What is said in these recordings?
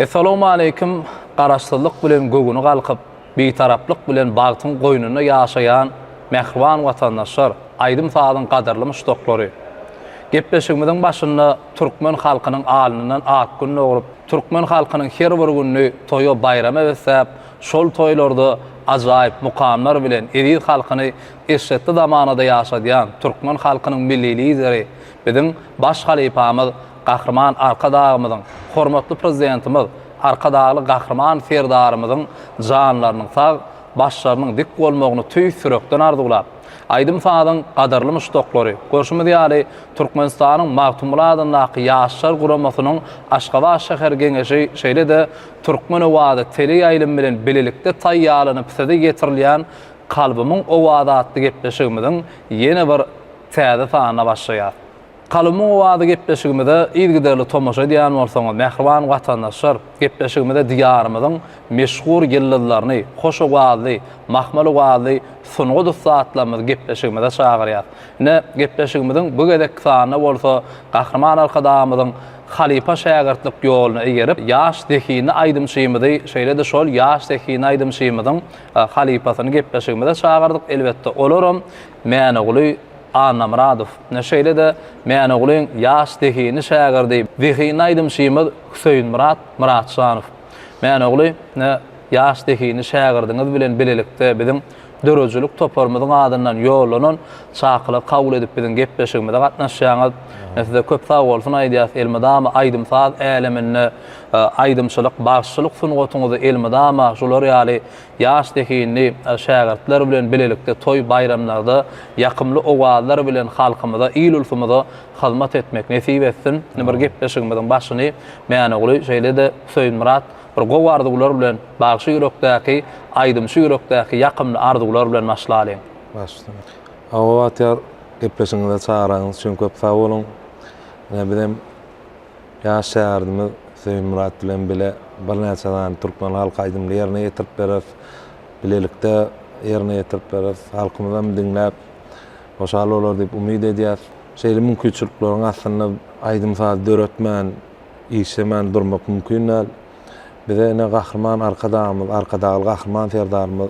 Assalamu alaykum. Garaşdyrlyk bilen gögüni galkyp, betaraplyk bilen bagtyň goýnuna ýaşaýan mehriban watandaşlar, aýdym saýdyň gadarly müşdoklary. Gepleşigimiziň başynda türkmen halkynyň alnyndan ak gün ogurup, türkmen halkynyň her bir günni toýa bayrama besläp, şol toýlarda ajaýyp mukamlar bilen eri halkyny eşetdi zamanada ýaşadýan türkmen halkynyň milli lideri, biziň baş halifamyz Gahrman Arkadağymyzyň, hormatly prezidentimiz, Arkadağly Gahrman Ferdarymyzyň janlarynyň sag başlarynyň dik bolmagyny tüý sürekden arzulap, aýdym saýdyň gadarly müşdoklary, görüşmedi ýaly Türkmenistanyň Magtumuladynyň ýaşlar guramasynyň Aşgabat şäher geňeşi şeýle-de türkmen owady tele ýaýlym bilen bilelikde taýýalanyp sede getirilýän kalbymyň owady atly gepleşigimiziň ýene bir täze sanyna başlaýar. Kalbymyň owady gepleşigimizde ýygyderli tomoşa edýän bolsaňyz, mehriban watandaşlar, gepleşigimizde diýarymyzyň meşhur ýyllarlaryny, hoş owadly, mahmal owadly, sunugy saatlarymyz gepleşigimizde çagyrýar. Ne gepleşigimiziň bu gedek sanyna bolsa, Gahrman Arkadağymyzyň halipa şägertlik ýoluna egerip, ýaş dehini aýdymşymyzy, şeýle-de şol ýaş dehini aýdymşymyzyň halipasyny gepleşigimizde çagyrdyk. Elbetde olaram Mäneguly Anamradov, neşeyle-de Mänegulyň ýaş dehini şägerdi, dehini aýdymşymyz Hüseýin Muratşanow. Mäneguly ýaş dehini şägerdiňiz bilen bilelikde biziň dörejlik toparmyzyň adyndan ýolanan çakyly kabul edip biziň gepleşigimizde gatnaşýaňyz. Näsde köp sag bolsun aýdýas, elmydama aýdymsaz älemini, aýdymçylyk, başçylyk sunugatyňyzy elmydama şolar ýaly ýaş dehini şägertler bilen bilelikde toý bayramlarda ýakymly owadlar bilen halkymyza, ýylulfymyza hyzmat etmek nesip etsin. Bir gepleşigimiziň başyny Mäneguly şeýle-de Hüseýin Murat bir gowy arzuwlar bilen bagşy ýürekdäki, aýdymçy ýürekdäki ýakymly arzuwlar bilen başlaýan. Başlaýan. Awatýar gepleşiginde çağıraňyz üçin köp sag bolun. Bizim ýaş şäherimiz Hüseýin Murat bilen bile bir näçe türkmen halky aýdymly ýerine ýetirip berer, bilelikde ýerine ýetirip berer, halkymyzdan diňläp goşal bolar diýip umyd edýär. Şeýle mümkinçilikleriň aslynda aýdymsaz döretmän, işlemän durmak mümkin näl. Bize ne Gahrman Arkadağymyz, Arkadagy Gahrman Ferdarymyz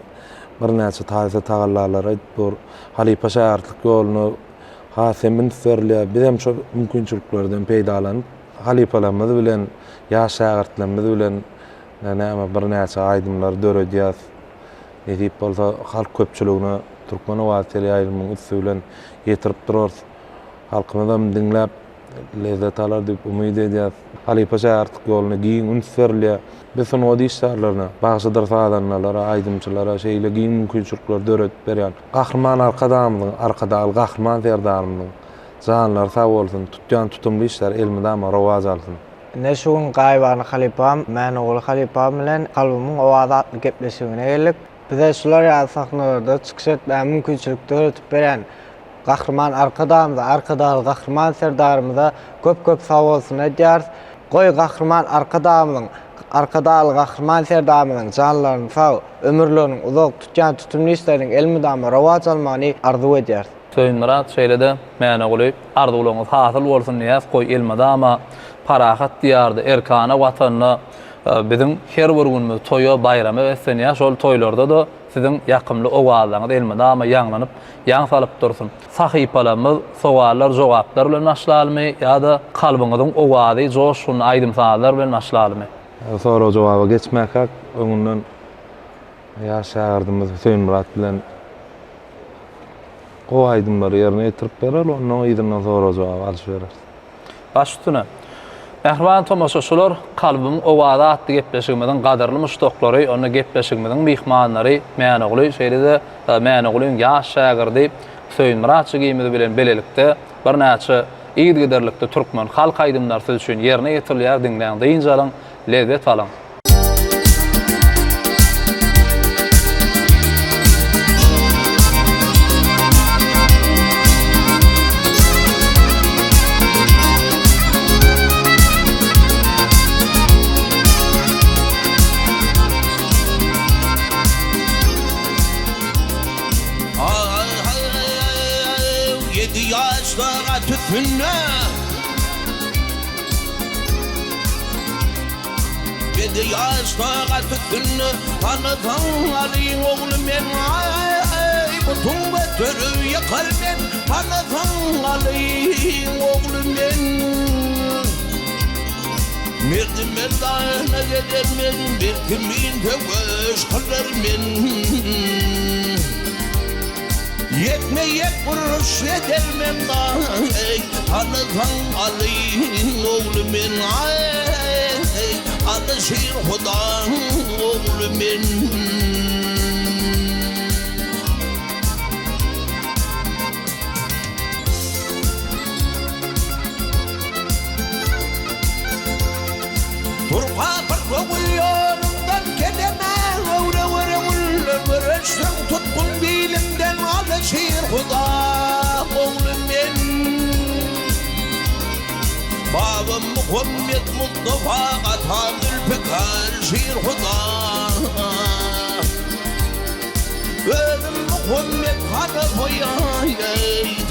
bir näçe taýsa tagallarlar aýdyp halipa şähertlik ýoluny hasemin ferle bizim şu mümkinçiliklerden peýdalanyp halipalarymyz bilen ýaş şähertlerimiz bilen näme bir näçe aýdymlar döredýär. Edip bolsa halk köpçüligine türkmen owady tele ýaýlymyň üstü bilen ýetirip durar. Halkymyzdan diňläp lezzet alar diýip umyd edýär. Halipa şähertlik ýoluny giň ünsferle biz onu işlerlerine, bazı darfadanlara, aydımçılara, şeýle giň mümkinçilikler döretip berýän. Gahrman Arkadağymyň, Arkadagy Gahrman Ferdarymyň janlary sag bolsun, tutýan tutumly işler elmydama rowaj alsyn. Neşun gaýbany halipam, Mäneguly halipam bilen kalbymyň owady atly gepleşigine geldik. Bize şular ýazsaklarda çykyş etmän mümkinçilikler döretip berýän Gahrman Arkadağymyň, Arkadagy Gahrman Ferdarymyza köp sag bolsun edýär. Goý Gahrman Arkadağymyň, Arkadagy Gahrman Ferdarymyň janlaryny sag, ömürleriniň uzak tutýan tutumly işleriň elmydama rowaj almagyny arzuw edýär. Hüseýin Murat şeýle-de Mäneguly arzuwlaryňyz hasyl bolsun diýip goý elmydama parahat diýardy, erkana watanyna biziň her bir günimiz toýa bayrama beslenýär. Şol toýlarda da siziň ýakymly owadlaryňyz elmydama ýanglanyp, ýang salyp dursun. Sahypalarymyz sowallar, jogaplar bilen başlaýarmy ýa-da kalbyňyzyň owady, joşun aýdymsazlar bilen başlaýarmy? Sonra jogaba geçmek hak, öňünden ýaş şäherimiz Hüseýin Murat bilen o aýdymlary ýerine ýetirip berer, onuň ýerine sonra jogap alyş berer. Başlyna mehriban tomoşaçylar, kalbymyň owady atly gepleşigimiziň gadarly müşdoklary, onu gepleşigimiziň mihmanlary Mäneguly şeýle-de Mänegulyň ýaş şägerdi Hüseýin Murat şeýle bilen bilelikde bir näçe ýygyderlikde türkmen halk aýdymlary söz üçin ýerine ýetirilýär diňlen diýinjalyň lezzet alyň. Yaşlara tütünle Bedi yaşta tüttünü tanıtan alayım oğlum ben Bütün betörü yakar ben tanıtan alayım oğlum ben Merdim merdana gider men bir kimin teveş kılar men Yekme yek vuruş eder men tanıtan alayım oğlum ben Alışır Huda oğlum ben Turpa parkogul yolundan kedeme Vura vura vura vura Şun tutkun bilimden alışır Huda oğlum ben Babam Muhammed Mustafa Atamül Pekar Şir Huda Ölüm Muhammed Hanıfı'ya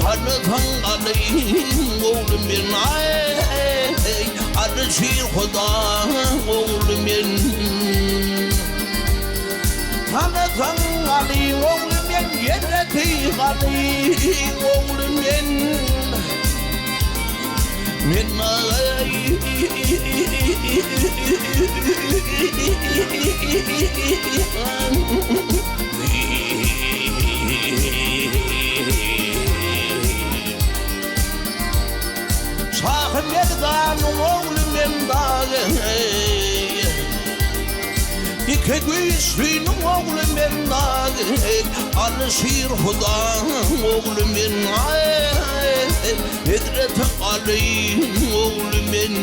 Tanıtan alayım oğlum ben Alışır Huda oğlum ben Tanıtan alayım oğlum ben Yereti alayım oğlum ben Min Şahım yerdanım oğlum ben dağı İki güçlüğünüm oğlum ben dağı Alışır Huda oğlum ben Hedret alayım oğlum ben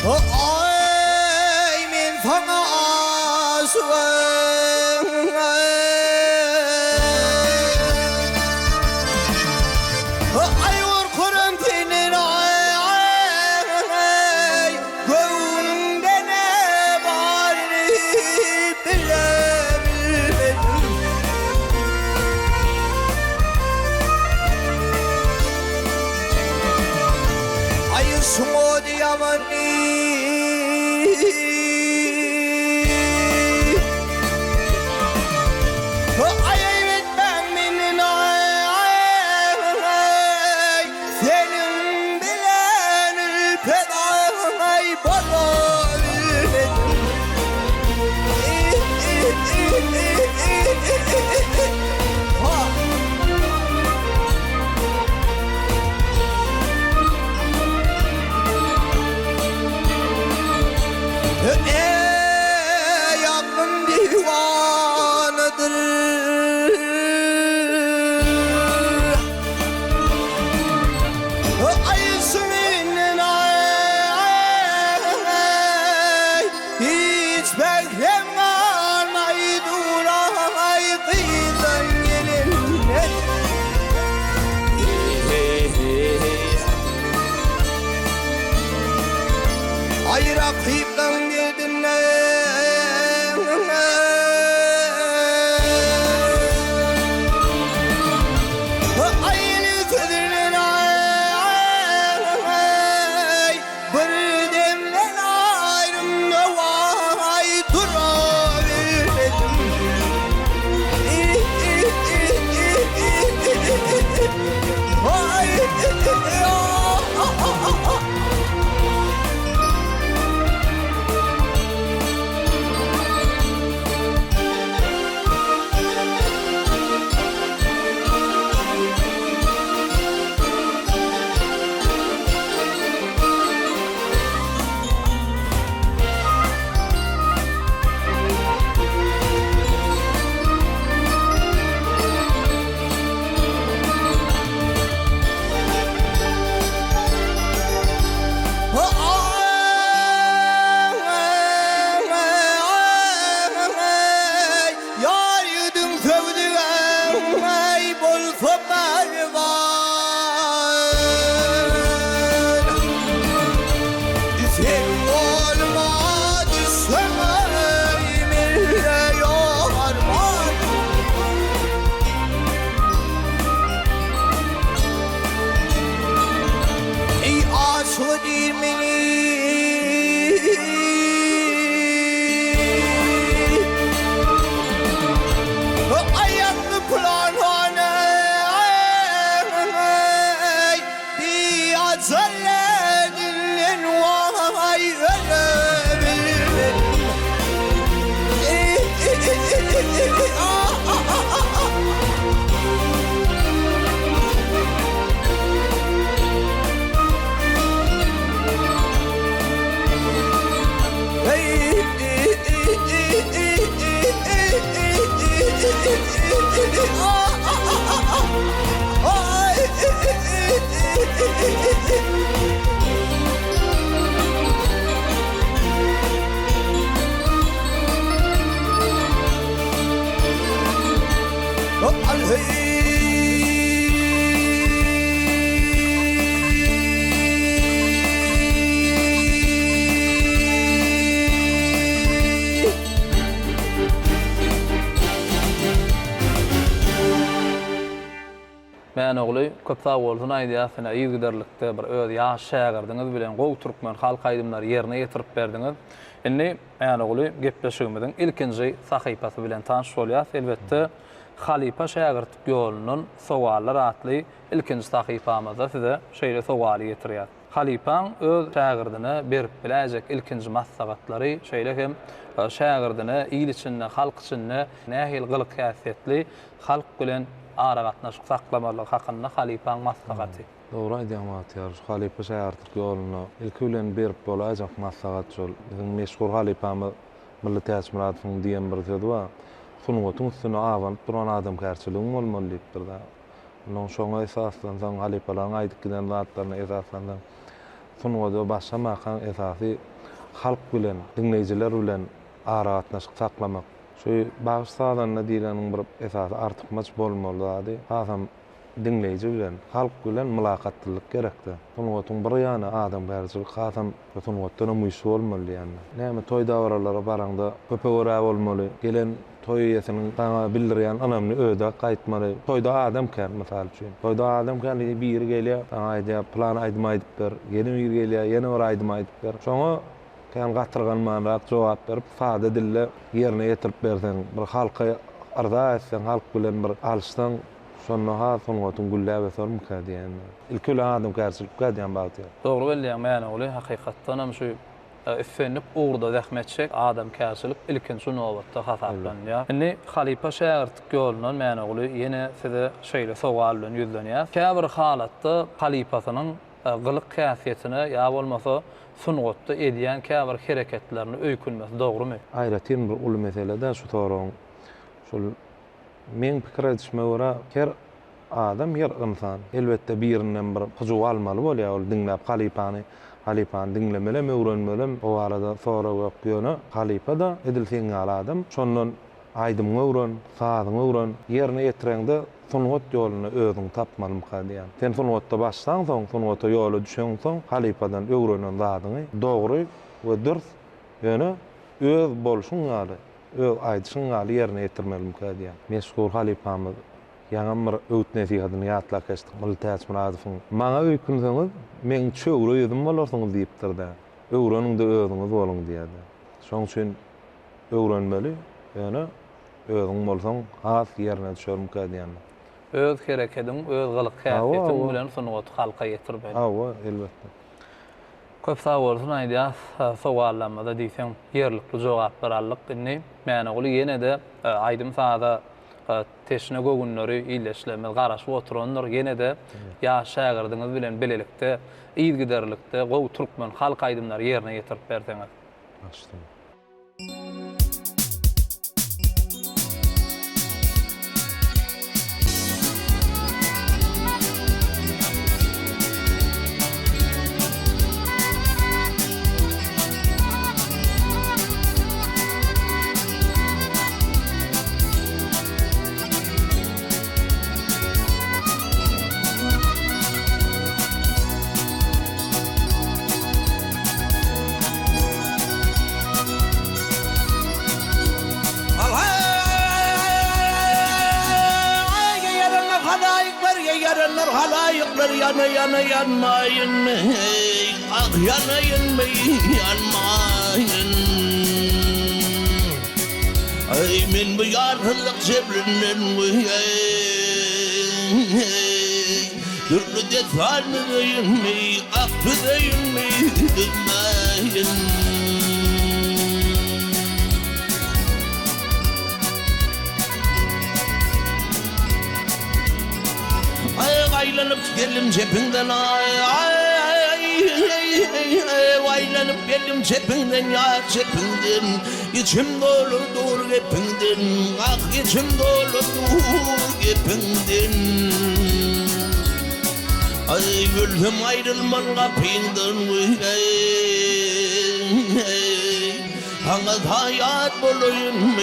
Ay min sana aşığım Ay korkurum senin ay Gönlümde ne var bilemedim Ay şunu diyemem Men ogly köp sag bolsun aýdýasyna ýygydarlykda bir öz ýaş şägerdiňiz bilen gowy türkmen halk aýdymlary ýerine ýetirip berdiňiz. Indi men ogly gepleşigimiziň ilkinji sahypasy bilen tanyş bolýar. Elbetde Halipa şägertlik ýolunun sowallar atly ilkinji sahypamyzda size şeýle sowaly ýetirýär. Halipaň öz şägerdine berip biläjek ilkinji maslahatlary şeýle hem şägerdine ýyl içinde, halk içinde nähil gylyk häsiýetli halk bilen ara gatnaşyk saklamalyk hakynda Halipaň maslahaty. Dogry aýdýan ýar. Halipa şähertlik ýoluny ilki bilen berip bolajak maslahat şol. Bizim meşhur Halipamy Millet Äsmiratyň diýen bir sözi bar. Sunwatun üstüne awan duran adam kärçiligiň bolmaly birde. Onuň şoňa esaslansan Halipalaryň aýdykdan zatlaryna esaslansan sunwada başlamakan esasy halk bilen, dinleýijiler bilen ara gatnaşyk saklamak. Şu bağışsadan diýileniň bir esasy artykmaç bolmaly. Hasam dinleýiji bilen, halk bilen mülakatlyk gerekdi. Sunwatun bir ýany adam kärçilik hasam sunwatdan müýsü bolmaly ýani. Näme toý dawralary baranda köpe görä bolmaly. Gelen toy ýetiniň taňa bildirýän anamny öýde gaýtmaly. Toýda adam kän mysal üçin. Toýda adam kän bir gelýär, taňa aýdýar, plan aýdym ber. Ýene bir gelýär, ýene bir aýdym ber. Şoňa kän gatyrgan manrak jogap berip, fada dille ýerine ýetirip bersen, bir halka arza etsen, halk bilen bir alşdan şonnaha sunwatun güllä sorm kadiýän. Ilki adam kärçilik kadiýän bagty. Dogry bilýän men ogly hakykatdan hem şu üffenip uğurda zähmetçek adam kärçilik ilkinji nowatda hasaplanýar. Indi Halipa şägertlik ýolundan men ogly ýene size şeýle sowal bilen ýüzlenýär. Käbir halatda Halipasynyň gylyk häsiýetine ýa bolmasa sunwatda edýän käbir hereketlerini öýkünmesi dogrymy? Aýratyn bir uly meselede şu soraň. Şol men pikir etişime görä her adam her insan elbetde birinden bir hyjy almaly bolýar. Ol dinläp Halipany dinlemeli, öwrenmeli. O arada sonra ýokýany Halipa da edilsen adam. Şondan aýdym öwren, sadyň öwren, ýerine ýetireňde sunwat ýoluny özüň tapmalym diýen. Sen sunwatda başlaň soň, sunwata ýoly düşeň soň Halipadan öwrenen zadyny dogry we dürst ýöne öz bolşuň ýaly, öz aýdyşyň ýaly ýerine ýetirmelim diýen. Meşhur Halipamyz ýa-da bir öwt nesihatyny ýatlap geçdik. Millet Äsmiratyň maňa öýkünseňiz, men çöwre ýüzüm bolarsyňyz diýipdir-de. Öwreniňde özüňiz boluň diýdi. Şoň üçin öwrenmeli, ýa-da özüň bolsaň has ýerine düşerim diýen. Öz hereketiň, öz gylyk häsiýetiň bilen sunwat halka ýetirmeli. Awa, elbetde. Köp sag bolsun aýdýar, sowallamada diýsem ýerlikli jogaplar aldyk. Indi men ogly ýene de aýdym sada teşne gögünleri ýyleşlemel garaşyp oturanlar ýene de ýaş şägerdiňiz bilen belelikde, ýygydarlykda gowy türkmen halk aýdymlary ýerine ýetirip berdiňiz. Başladım. Yaranlar halayıklar yana yana yanmayın, ah yanayın mı yanmayın. Ay men bu yarhılık cebrinden mi dürlü defanıyın mı ah tüdeyün mü dünmayın. Aylanıp geldim cepinden aylanıp geldim cepinden ya cepinden içim dolu dur gepinden ah içim dolu dur gepinden ay gülüm ayrılman kapından hangi hayat bulayın mı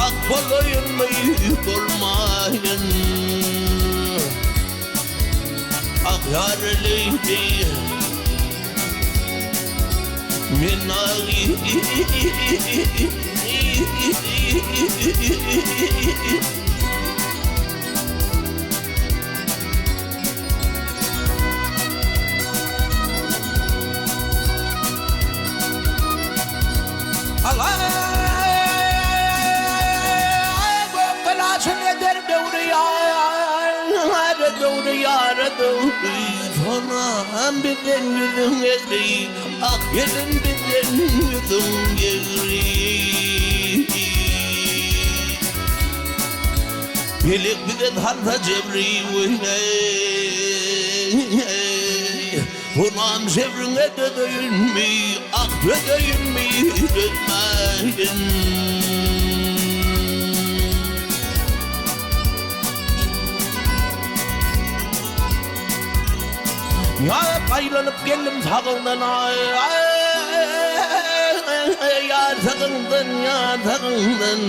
ak bolayın mı bolmayın ak yarlıydı min aği Fanam biden yüzün egri ak yelin biden yüzün egri Bilik biden harta cebri Fanam cebrine dödöyün mi ak dödöyün mi dödmeyin Ya kaylanıp geldim takıldan ya takıldan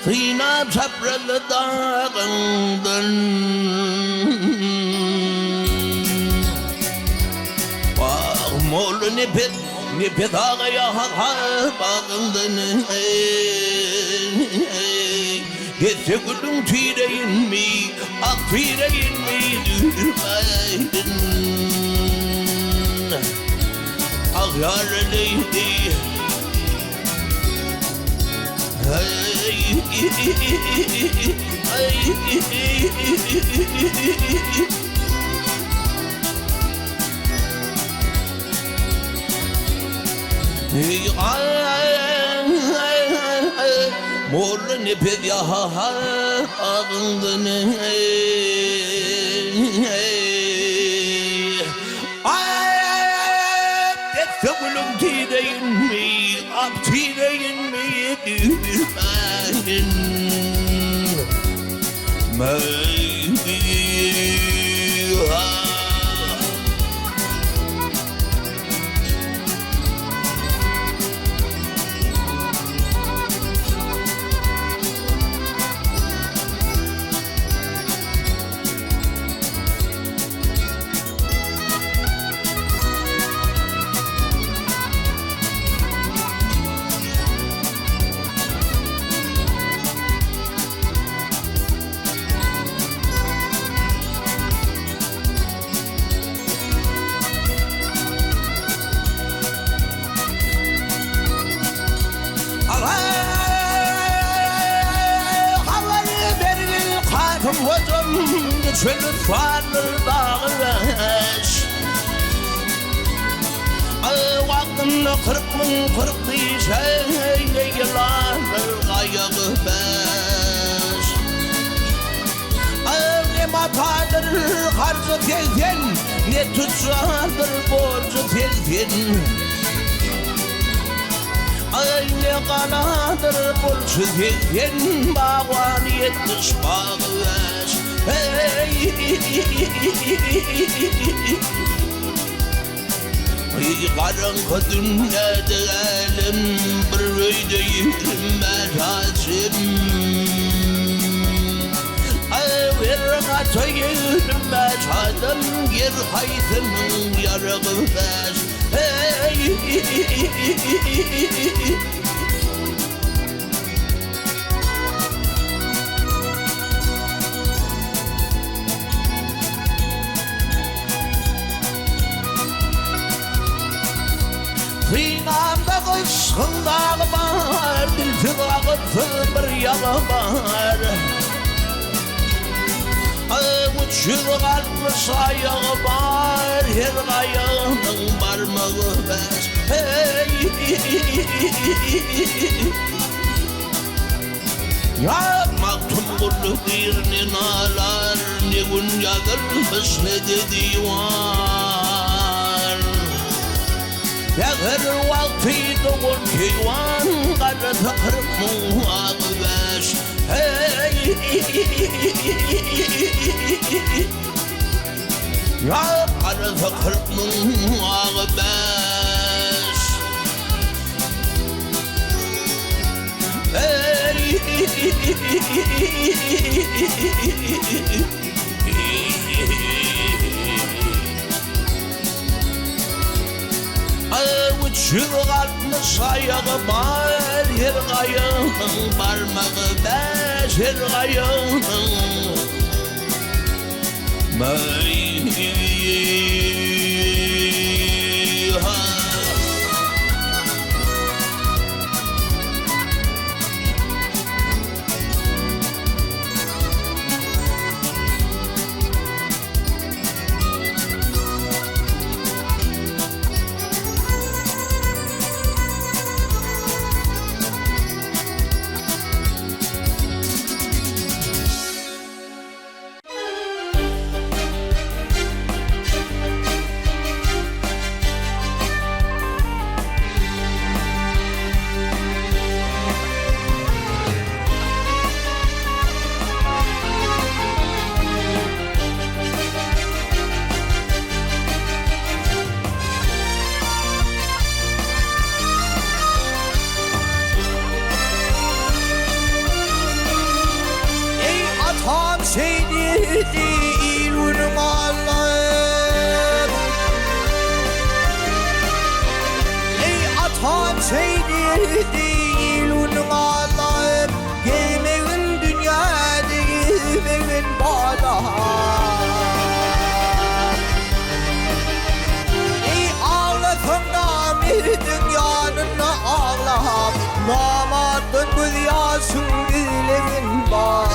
Sinap çapralı dağından Molu nipet ağaya bağından Getse gülüm tireyin mi ak tireyin mi dürmeyin ak yarlıydı Morlu nipet ya ağından Gönlüm tireyin mi, ak tireyin mi dürmeyin Çölün farlı dağlaş Vaktımda 40 diyeceğine yılanır ayağı beş Ne matadır harcı tezden Ne tutsadır borcu tezden Ne kanadır borcu tezden Bağvaniyet dış bağlaş Karanlık dünyada elim bir öydeyim meracım Bir katayım meracım yer hayatımın yarığı ver Sinamda kışkındağı var Dilsiz ağıtsız bir yağı var Uçur kalmış ayağı var Her ayağının parmağı var Yapmaktum kullu birinin ağlar Ne gün yağırmış ne de divan Yağır vakti doğur keyvan Karısı kırık muhağı beş Ya karısı kırık muhağı beş Çılgatmış ayağı var her ayağın, parmağı beş her ayağın. Seydi değil unum Allah'ım. Ey atam seydi değil unum Allah'ım. Gelmeyin dünyada gelmeyin bana. Ey ağlasın da bir dünyanın Allah'ım. Namadın gözyaşın gelmeyin bana.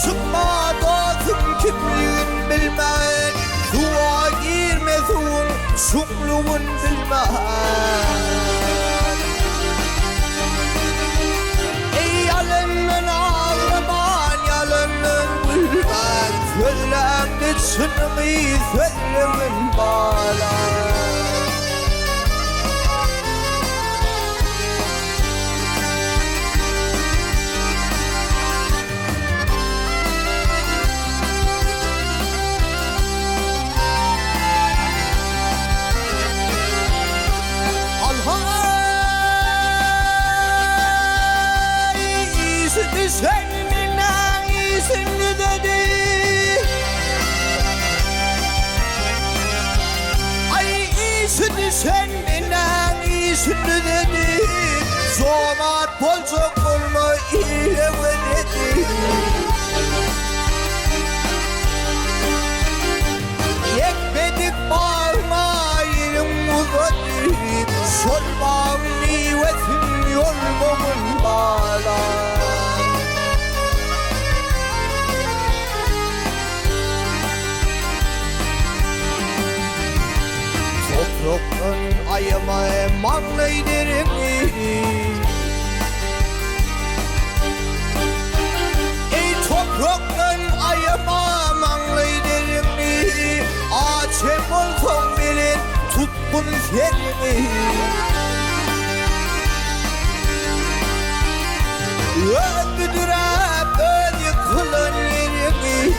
Çıkma dostum kimliğin bilmez, suğa girmesin şumluğun bilmez. Ey yalının ağlaman yalının bilmez, söylemde çınımı söylemin bana. Senin iyisini dedi. Ay iyisini senin iyisini dedi. Zomat bolcuk olma ile dedi. Yekmedik bağırma yerim uzadı. Solmağın nivetin yolmumun bağlar. Toprağın ayıma emanleydirim. Ey toprağın ayıma emanleydirim. Ağaçım olsun bilin tutkun ferimi. Öldürüp öl yıkılın yerimi.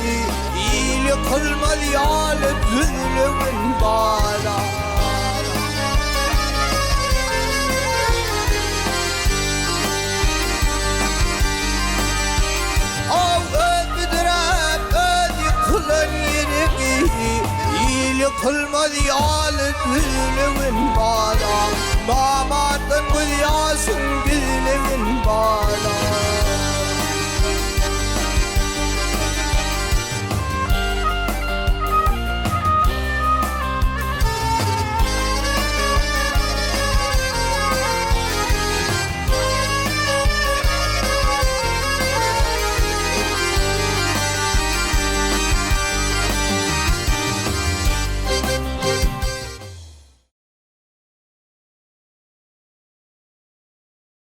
İyilik kılmalı yalı düzlüğün bana. Yıkılmaz yalı düzlüğün bana. Damadın gözyaşın düzlüğün bana.